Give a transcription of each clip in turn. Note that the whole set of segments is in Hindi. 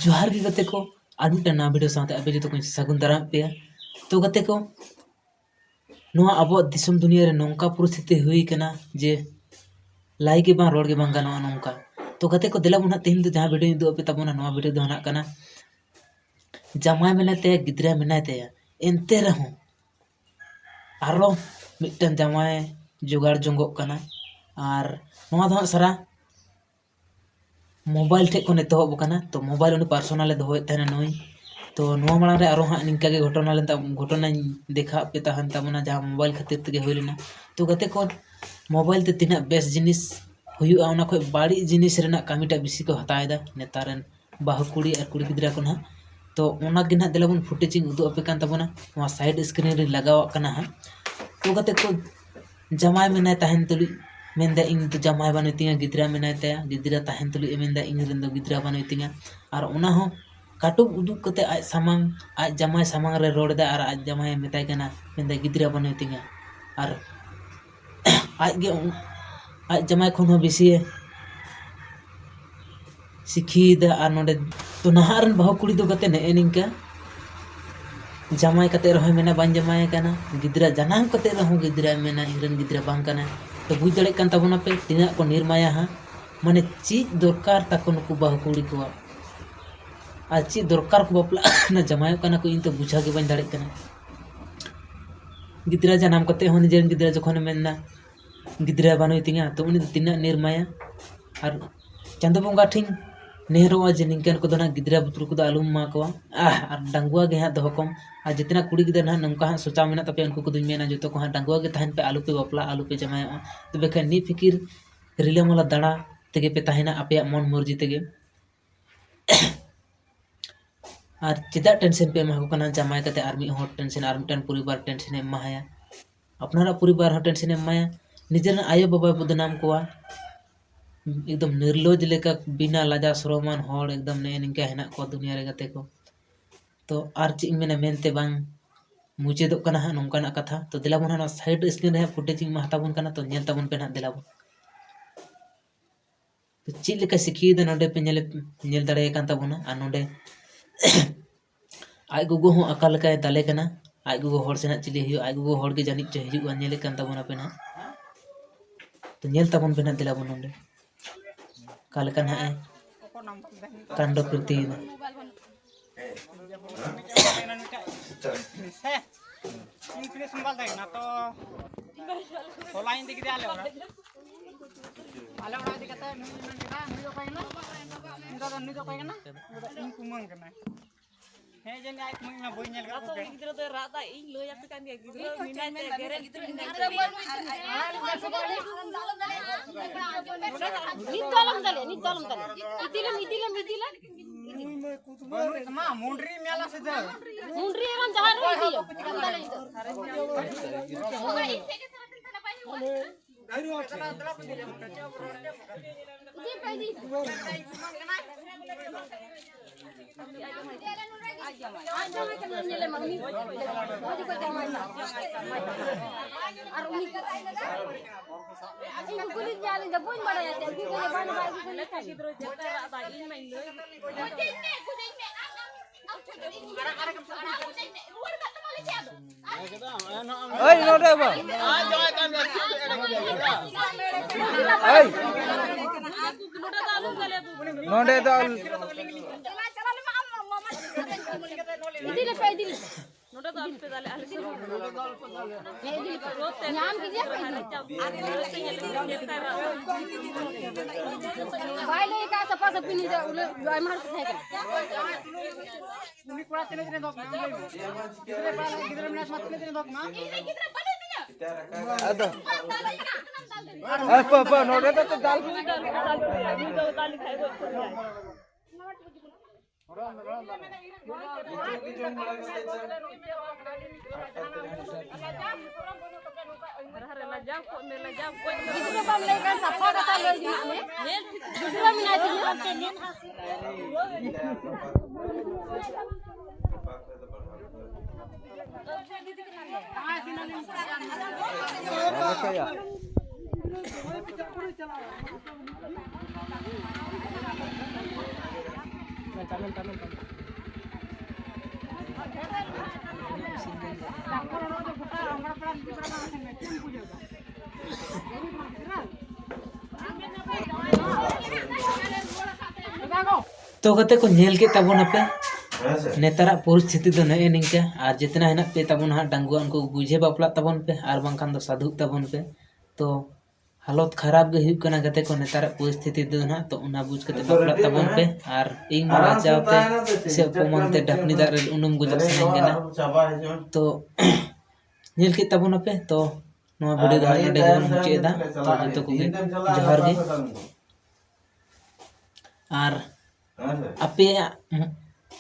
जोहार की गते को आर मिटन ना वीडियो साथे अबे जो को सगुन दाराम पे तो गते को नोआ अब दिसम दुनिया रे नोंका परिस्थिति हुई कना जे लाई के बा रोड के बांग गानो नोंका तो गते को देला बुना तेहिन तो जहां वीडियो दो पे तबना नोआ वीडियो दो हना कना जमाय मेनाते गिद्रा मेनाते एनते रहो आरो मिटन जमाय जुगाड़ जंगो कना और नोआ दो सारा मोबाइल ठे को नेतहब कना तो मोबाइल उनी पर्सनल दोए तहना नोई तो नोआ मांग रे आरो हाँ निंका के घटना देखा पे तहन तबना जहां मोबाइल खातिर तगे होइलना तो गते को मोबाइल ते तिना बेस जिनिस हुयुआ ओना खय बाड़ी जिनिस रेना कामीटा बिसी को हतायदा नेतारन बाहु कुड़ी और कुड़ी गिद्रा को ना तो ओना गे ना देलाबन फुटेजिंग उदु अपे कान तबना नोआ साइड स्क्रीन रे लगाव कना हा तो गते को जमाय मेना तहन तुली मेंदा इन तो जमाय बानु तिंगा गिद्रा मेना तया गिद्रा तहन तुली मेंदा इन रेन दो गिद्रा बानु तिंगा और ओना हो काटुक उदुक कते आज सामांग आज जमाय सामांग रे रोड दा और आज जमाय मेताय कना मेंदा गिद्रा बानु तिंगा और आज जमाय खन हो बेसी सिखीदा और नोडे तो नहारन बाहु कुड़ी दो कते ने निंका जमाय कते रहो मेना बां जमाय कना गिद्रा जनाम कते रहो गिद्रा मेना इरन गिद्रा बांग कना तो बुझ दड़े कान तबना पे तिना को निर्माया हा माने ची दरकार ताको नुकु बाहु कुड़ी को आज ची दरकार को बापला ना जमाय कना को इन तो बुझा के बां दड़े कना गिद्रा जनाम कते हो निजेन गिद्रा जखन मेना गिद्रा बानु तिंगा तो उनी तिना निर्माया और चंदो बंगा ठिन नेहरोआ जे निंकन को दोना गिद्रा बुतरु को आलुम मा को और डांगुआ गे हां दोहकम और जितना कुड़ी गिद्रा ना नंका हां सोचा मेना तपे उनको को दुन मेना जो तो को हां डांगुआ गे तहन पे आलू पे बापला आलू पे जमाय तो बेखा नी फिकिर रिले मला दाड़ा तेगे पे तहना आपे मन मर्जी तेगे और चिदा टेंशन पे मा को कना जमाय कते आर मी हो टेंशन आर मिटन परिवार टेंशन एम माया अपनारा परिवार हो टेंशन एम माया निजर आयो बाबा बदनाम कोआ एकदम निर्लज लेका बिना लाजा शरमान होड़ एकदम ने निंका हेना को दुनिया रे गते को तो आर ची मेना मेनते बांग मुझे दो कना हा नोंकाना कथा तो देलाबन ना साइड स्क्रीन रे फुटेजिंग मा हताबन कना तो नेल तबन पे ना देलाबन तो ची लेका सिखी दे नोडे पे नेल दड़े कान तबना आ नोडे आय गुगो हो अकाल का दाले कना आय गुगो होड़ सेना चिली हियो आय गुगो होड़ के जानिक चे हियो नेल कान तबना पे ना तो नेल तबन पे ना देलाबन नोडे काल का ना कांड कृति इंग्लिश मोबाइल था ना तो ऑनलाइन दिख दिया आले बड़ा दिखता है नी तो पाएगा ना इन कुमंग करना है जन आई कुमंग ना बोई नेल का तो गिद्रा तो राता इन लो या पे कान गिद्रा मिना ते गेरे गिद्रा नी तलम दले इतिला मा मुंडरी मेला से जा मुंडरी एवं जहां रे दियो नोडे दाल इदिले पे इदिले नोडे दाल पे दाले आले से इदिले रोते नाम कीजिए भाई ले का सपा से पिनी जा उले मार के है उनी कोड़ा तेने तेने दो गिद्रा मिना मत तेने तेने दो ना गिद्रा बने दिया अद अप नोडे तो दाल दाल खाए दो क्या तो कते को नेल के तबोना पे नेतारा परिस्थिति तो नए निंका और जितना है ना पे तबोन हाँ डांगुआ उनको बुझे बापला तबोन पे और बांखान दो साधु तबोन पे तो हालत खराब गे हुई कना गते को नेतारा परिस्थिति दो ना तो उना बुझ के बापला तबोन पे और इन मारा जाते से उपमानते डपनी दार उनुम गुजर सनेंगना तो नेल के तबोना पे तो नवा वीडियो दा नडे गबन मुचेदा तो जतो को जोहार गे और आपे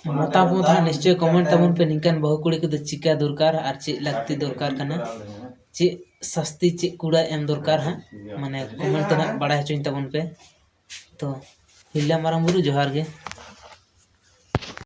मतामत हाँ निश्चय कमेंट तबन पे निकान बहु कुड़ी को चिका दरकार और चे लगती दरकार कना चे सस्ती चे कूड़ा एम दरकार हाँ माने कमेंट तना बड़ा हचुन तबन पे तो हिल्ला माराम बुरु जोहार गे।